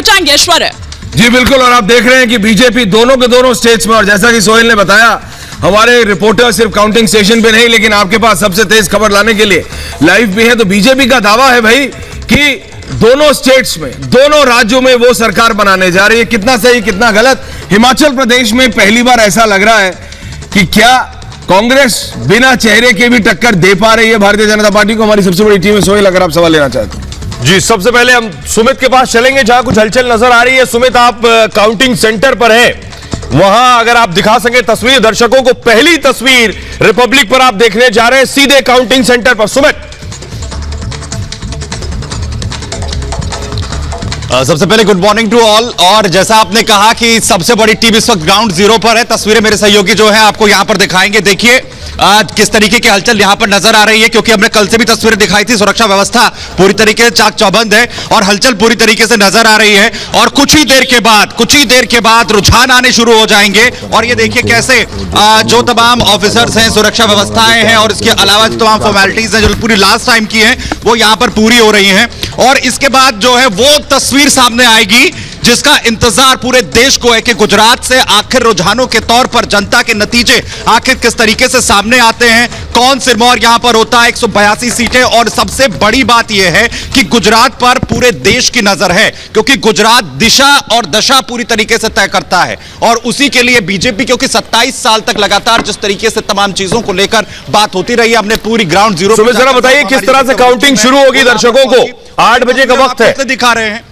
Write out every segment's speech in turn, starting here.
जाएंगे ऐश्वर्या। जी बिल्कुल, और आप देख रहे हैं कि बीजेपी दोनों के दोनों स्टेट्स में, और जैसा कि सोहेल ने बताया, हमारे रिपोर्टर सिर्फ काउंटिंग स्टेशन पे नहीं, लेकिन आपके पास सबसे तेज खबर लाने के लिए लाइव भी है। तो बीजेपी का दावा है भाई कि दोनों स्टेट्स में, दोनों राज्यों में वो सरकार बनाने जा रही है। कितना सही कितना गलत। हिमाचल प्रदेश में पहली बार ऐसा लग रहा है कि क्या कांग्रेस बिना चेहरे के भी टक्कर दे पा रही है भारतीय जनता पार्टी को। हमारी सबसे बड़ी टीम है। सोहेल, अगर आप सवाल लेना चाहते हैं। जी, सबसे पहले हम सुमित के पास चलेंगे जहां कुछ हलचल नजर आ रही है। सुमित, आप काउंटिंग सेंटर पर हैं, वहां अगर आप दिखा सके तस्वीर दर्शकों को। पहली तस्वीर रिपब्लिक पर आप देखने जा रहे हैं, सीधे काउंटिंग सेंटर पर। सुमित, सबसे पहले गुड मॉर्निंग टू ऑल। और जैसा आपने कहा कि सबसे बड़ी टीम इस वक्त ग्राउंड जीरो पर है। तस्वीरें मेरे सहयोगी जो है आपको यहां पर दिखाएंगे। देखिए किस तरीके की हलचल यहां पर नजर आ रही है, क्योंकि हमने कल से भी तस्वीरें दिखाई थी। सुरक्षा व्यवस्था पूरी तरीके से चाक चौबंद है और हलचल पूरी तरीके से नजर आ रही है। और कुछ ही देर के बाद रुझान आने शुरू हो जाएंगे। और ये देखिए कैसे जो तमाम ऑफिसर्स हैं, सुरक्षा व्यवस्थाएं हैं और इसके अलावा जो तमाम फॉर्मेलिटीज हैं जो पूरी लास्ट टाइम की हैं, वो यहां पर पूरी हो रही हैं। और इसके बाद जो है वो तस्वीर सामने आएगी जिसका इंतजार पूरे देश को है कि गुजरात से आखिर रुझानों के तौर पर जनता के नतीजे आखिर किस तरीके से सामने आते हैं, कौन सिरमौर यहां पर होता है। 182 सीटें। और सबसे बड़ी बात यह है कि गुजरात पर पूरे देश की नजर है, क्योंकि गुजरात दिशा और दशा पूरी तरीके से तय करता है। और उसी के लिए बीजेपी, क्योंकि 27 साल तक लगातार जिस तरीके से तमाम चीजों को लेकर बात होती रही है, हमने पूरी ग्राउंड जीरो। सुमित जरा बताइए किस तरह से काउंटिंग शुरू होगी दर्शकों को। 8 बजे का वक्त है, दिखा रहे हैं।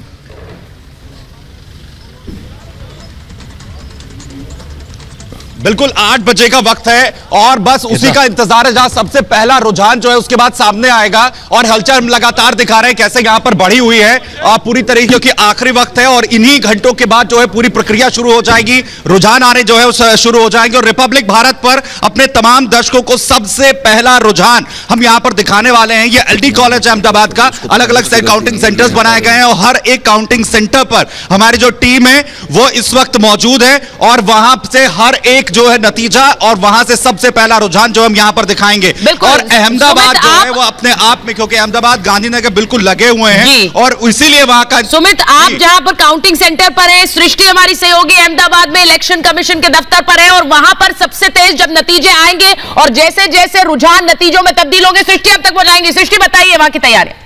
बिल्कुल 8 बजे का वक्त है और बस उसी का इंतजार है जहां सबसे पहला रुझान जो है उसके बाद सामने आएगा। और हलचल लगातार दिखा रहे हैं कैसे यहां पर बढ़ी हुई है पूरी तरीके, क्योंकि आखिरी वक्त है और इन्हीं घंटों के बाद जो है पूरी प्रक्रिया शुरू हो जाएगी। रुझान आने जो है शुरू हो जाएंगे। और रिपब्लिक भारत पर अपने तमाम दर्शकों को सबसे पहला रुझान हम यहां पर दिखाने वाले हैं। ये LD कॉलेज अहमदाबाद का, अलग अलग से काउंटिंग सेंटर्स बनाए गए हैं और हर एक काउंटिंग सेंटर पर हमारी जो टीम है वो इस वक्त मौजूद है। और वहां से हर एक जो है नतीजा और वहां से सबसे पहला रुझान जो हम यहां पर दिखाएंगे। और अहमदाबाद जो है वो अपने आप में, क्योंकि अहमदाबाद गांधीनगर बिल्कुल लगे हुए हैं और इसीलिए वहां का। सुमित, आप जहां पर काउंटिंग सेंटर पर हैं, सृष्टि हमारी सहयोगी अहमदाबाद में इलेक्शन कमीशन के दफ्तर पर है और वहां पर सबसे तेज जब नतीजे आएंगे और जैसे जैसे रुझान नतीजों में तब्दील होंगे, सृष्टि अब तक पहुंचाएंगे। सृष्टि बताइए वहां की तैयारी।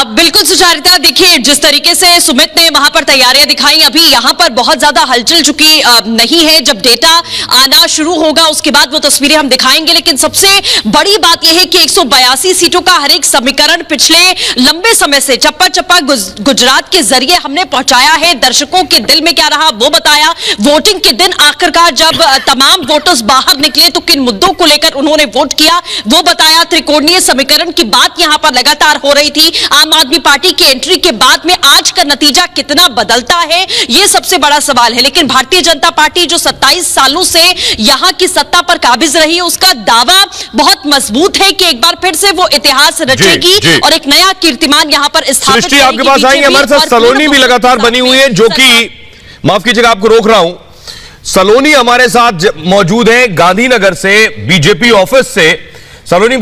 बिल्कुल सुचारिता, देखिए जिस तरीके से सुमित ने वहां पर तैयारियां दिखाई, अभी यहां पर बहुत ज्यादा हलचल चुकी नहीं है। जब डेटा आना शुरू होगा उसके बाद वो तस्वीरें हम दिखाएंगे। लेकिन सबसे बड़ी बात यह है कि 182 सीटों का हर एक समीकरण पिछले लंबे समय से चप्पा चप्पा गुजरात के जरिए हमने पहुंचाया है। दर्शकों के दिल में क्या रहा वो बताया। वोटिंग के दिन आखिरकार जब तमाम वोटर्स बाहर निकले तो किन मुद्दों को लेकर उन्होंने वोट किया वो बताया। त्रिकोणीय समीकरण की बात यहां पर लगातार हो रही थी। आम आदमी पार्टी की एंट्री के बाद में आज का नतीजा कितना बदलता है ये सबसे बड़ा सवाल है। लेकिन भारतीय जनता पार्टी जो 27 सालों से यहां की सत्ता पर काबिज रही है, उसका दावा बहुत मजबूत है कि एक बार फिर से वो इतिहास रचेगी और एक नया कीर्तिमान यहां पर स्थापित करेगी। आपके पास आएंगे, हमारे साथ सलोनी भी लगातार बनी हुई है, जो कि माफ कीजिएगा आपको रोक रहा हूं। सलोनी हमारे साथ मौजूद है गांधीनगर से, बीजेपी ऑफिस से। सलोनी